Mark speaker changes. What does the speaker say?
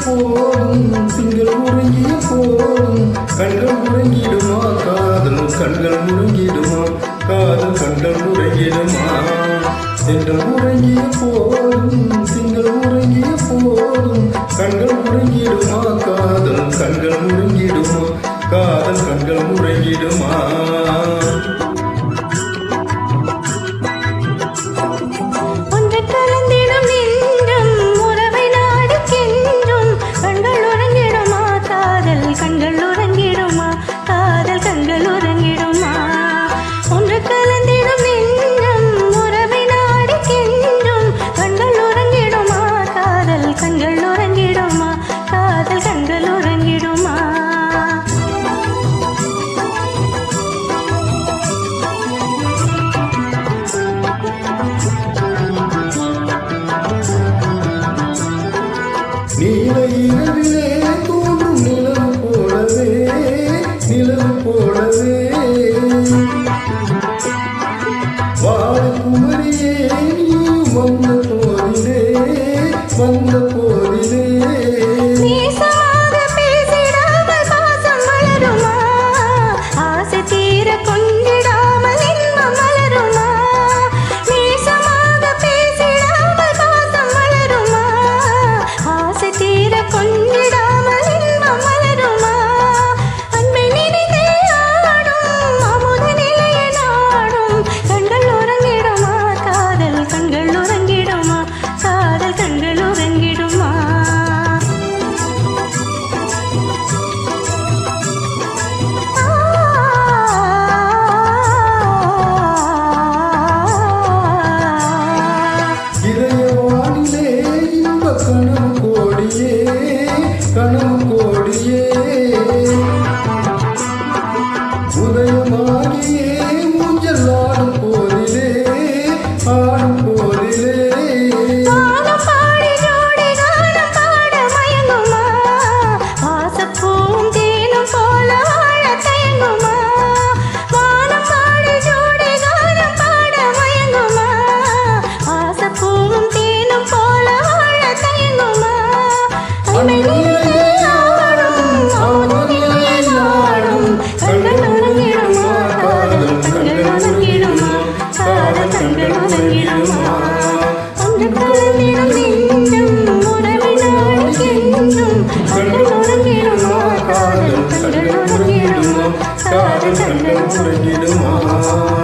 Speaker 1: போதும் திங்கள் உறங்கிய போதும் கண்கள் உறங்கிடுமா காதல் கண்கள் உறங்கிடுமா காதல் கண்கள் உறங்கிடுமா திங்கள் உறங்கிய போதும் திங்கள் உறங்கிய போதும் கண்கள் உறங்கிடுமா காதல் கண்கள் உறங்கிடுமா காதல் கண்கள் உறங்கிடுமா நீல இரவிலே தோன்றும் நிலவு போலவே வாழக்குமரியே நீ வந்த போதிலே கனவு கோடியே உதயமாகியே ஊஞ்சல் ஆடும் போதிலே காதல் கண்கள் உறங்கிடுமா